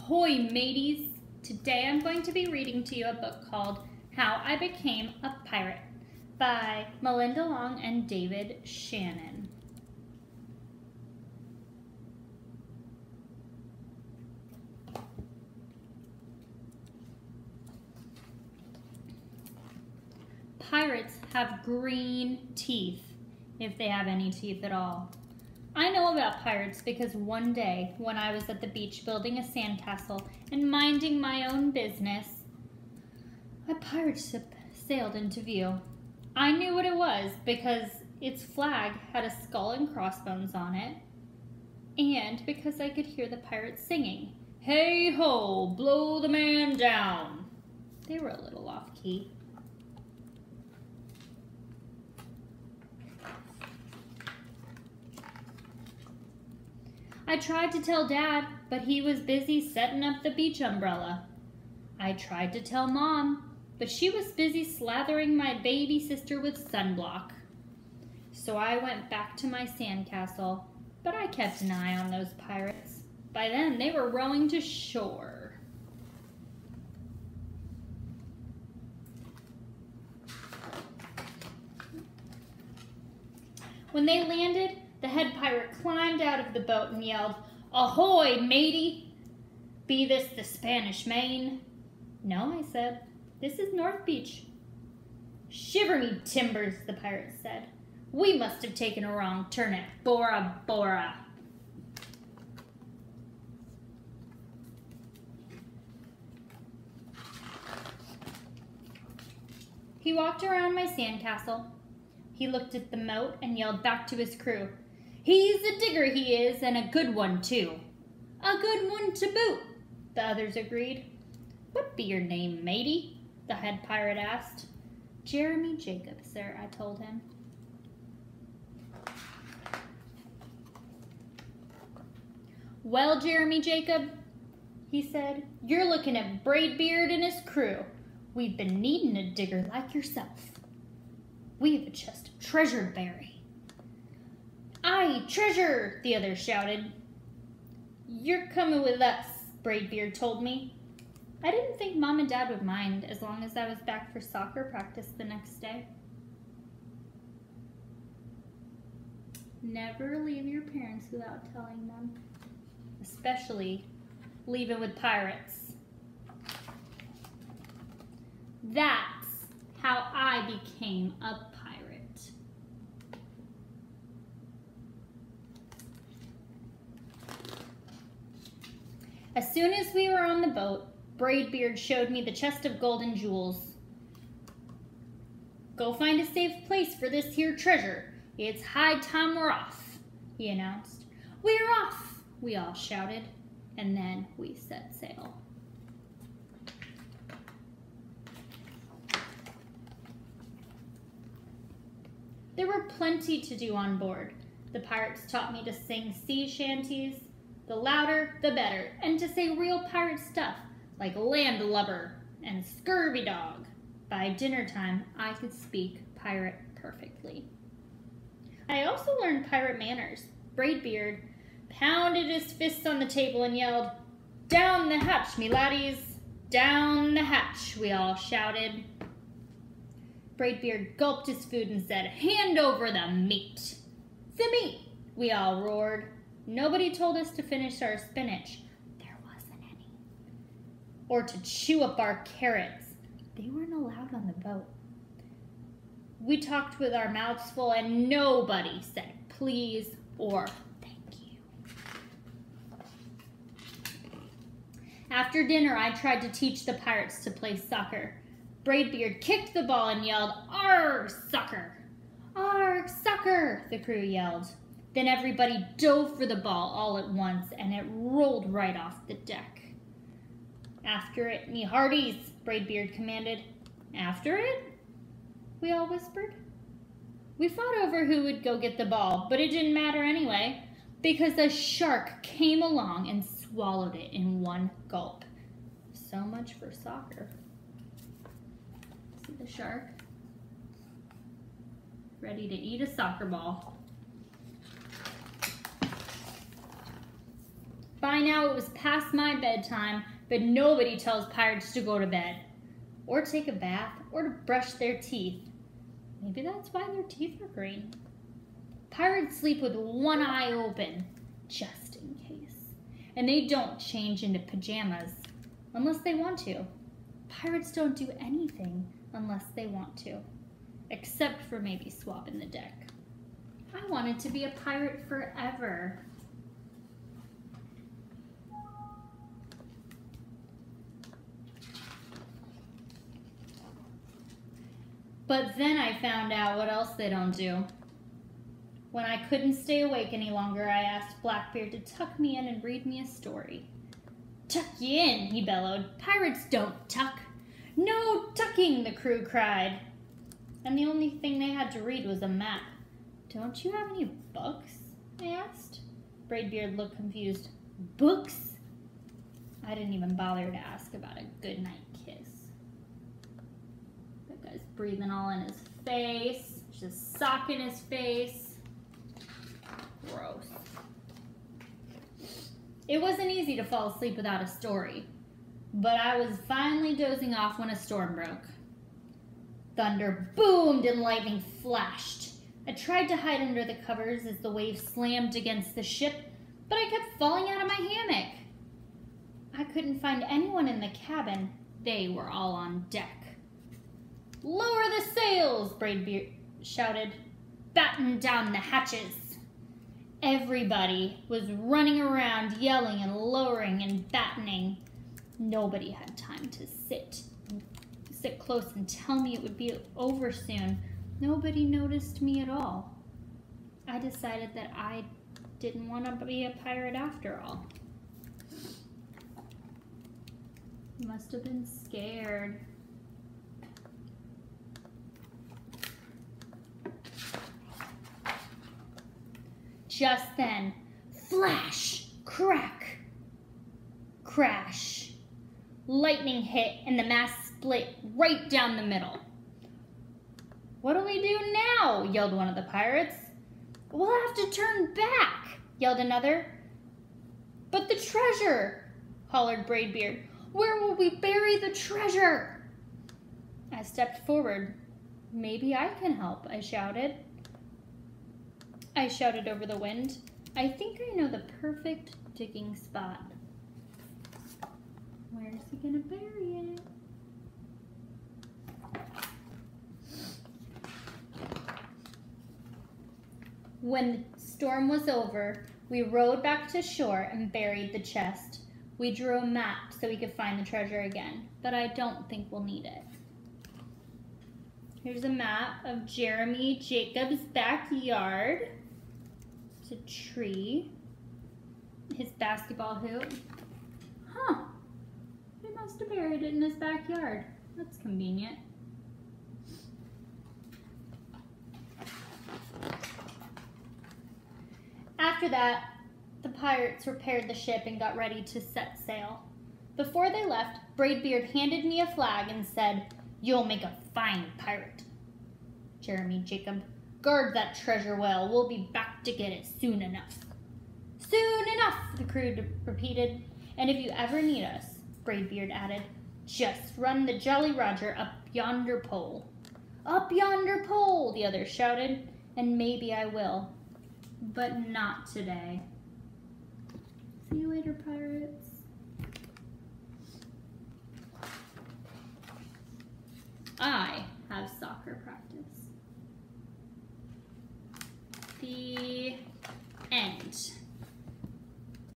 Ahoy, mateys! Today I'm going to be reading to you a book called How I Became a Pirate by Melinda Long and David Shannon. Pirates have green teeth, if they have any teeth at all. I know about pirates because one day, when I was at the beach building a sandcastle and minding my own business, a pirate ship sailed into view. I knew what it was because its flag had a skull and crossbones on it, and because I could hear the pirates singing, "Hey ho, blow the man down." They were a little off key. I tried to tell Dad, but he was busy setting up the beach umbrella. I tried to tell Mom, but she was busy slathering my baby sister with sunblock. So I went back to my sandcastle, but I kept an eye on those pirates. By then, they were rowing to shore. When they landed, the head pirate climbed out of the boat and yelled, "Ahoy, matey! Be this the Spanish Main?" "No," I said. "This is North Beach." "Shiver me timbers," the pirate said. "We must have taken a wrong turn at Bora Bora." He walked around my sandcastle. He looked at the moat and yelled back to his crew, "He's a digger, he is, and a good one, too." "A good one to boot," the others agreed. "What be your name, matey?" the head pirate asked. "Jeremy Jacob, sir," I told him. "Well, Jeremy Jacob," he said, "you're looking at Braidbeard and his crew. We've been needing a digger like yourself. We have a chest of treasure to bury." "Aye, treasure!" the others shouted. "You're coming with us," Braidbeard told me. I didn't think Mom and Dad would mind as long as I was back for soccer practice the next day. Never leave your parents without telling them, especially leaving with pirates. That's how I became a pirate. As soon as we were on the boat, Braidbeard showed me the chest of gold and jewels. "Go find a safe place for this here treasure. It's high time we're off," he announced. "We're off!" we all shouted, and then we set sail. There were plenty to do on board. The pirates taught me to sing sea shanties, the louder, the better, and to say real pirate stuff like landlubber and scurvy dog. By dinner time, I could speak pirate perfectly. I also learned pirate manners. Braidbeard pounded his fists on the table and yelled, "Down the hatch, me laddies! Down the hatch!" we all shouted. Braidbeard gulped his food and said, "Hand over the meat!" "The meat!" we all roared. Nobody told us to finish our spinach. There wasn't any. Or to chew up our carrots. They weren't allowed on the boat. We talked with our mouths full and nobody said please or thank you. After dinner, I tried to teach the pirates to play soccer. Braidbeard kicked the ball and yelled, "Arg, sucker!" "Arg, sucker!" the crew yelled. Then everybody dove for the ball all at once, and it rolled right off the deck. "After it, me hearties," Braidbeard commanded. "After it?" we all whispered. We fought over who would go get the ball, but it didn't matter anyway, because a shark came along and swallowed it in one gulp. So much for soccer. See the shark? Ready to eat a soccer ball. By now it was past my bedtime, but nobody tells pirates to go to bed, or take a bath, or to brush their teeth. Maybe that's why their teeth are green. Pirates sleep with one eye open, just in case. And they don't change into pajamas unless they want to. Pirates don't do anything unless they want to, except for maybe swapping the deck. I wanted to be a pirate forever. But then I found out what else they don't do. When I couldn't stay awake any longer, I asked Blackbeard to tuck me in and read me a story. "Tuck you in," he bellowed. "Pirates don't tuck." "No tucking," the crew cried. And the only thing they had to read was a map. "Don't you have any books?" I asked. Braidbeard looked confused. "Books?" I didn't even bother to ask about a goodnight kiss. That guy's breathing all in his face. Just sock in his face. Gross. It wasn't easy to fall asleep without a story, but I was finally dozing off when a storm broke. Thunder boomed and lightning flashed. I tried to hide under the covers as the waves slammed against the ship, but I kept falling out of my hammock. I couldn't find anyone in the cabin. They were all on deck. "Lower the sails," Braidbeard shouted. "Batten down the hatches." Everybody was running around, yelling and lowering and battening. Nobody had time to sit close and tell me it would be over soon. Nobody noticed me at all. I decided that I didn't want to be a pirate after all. Must have been scared. Just then, flash, crack, crash. Lightning hit and the mast split right down the middle. "What'll we do now?" yelled one of the pirates. "We'll have to turn back," yelled another. "But the treasure," hollered Braidbeard. "Where will we bury the treasure?" I stepped forward. "Maybe I can help," I shouted. I shouted over the wind. "I think I know the perfect digging spot." Where's he gonna bury it? When the storm was over, we rowed back to shore and buried the chest. We drew a map so we could find the treasure again, but I don't think we'll need it. Here's a map of Jeremy Jacobs' backyard. It's a tree. His basketball hoop. Huh. They must have buried it in his backyard. That's convenient. After that, the pirates repaired the ship and got ready to set sail. Before they left, Braidbeard handed me a flag and said, "You'll make a fine pirate." Jeremy Jacob, "Guard that treasure well. We'll be back to get it soon enough." "Soon enough," the crew repeated. "And if you ever need us," Braidbeard added, "just run the Jolly Roger up yonder pole." "Up yonder pole," the others shouted, "and maybe I will. But not today." See you later, pirates. I have soccer practice. The end.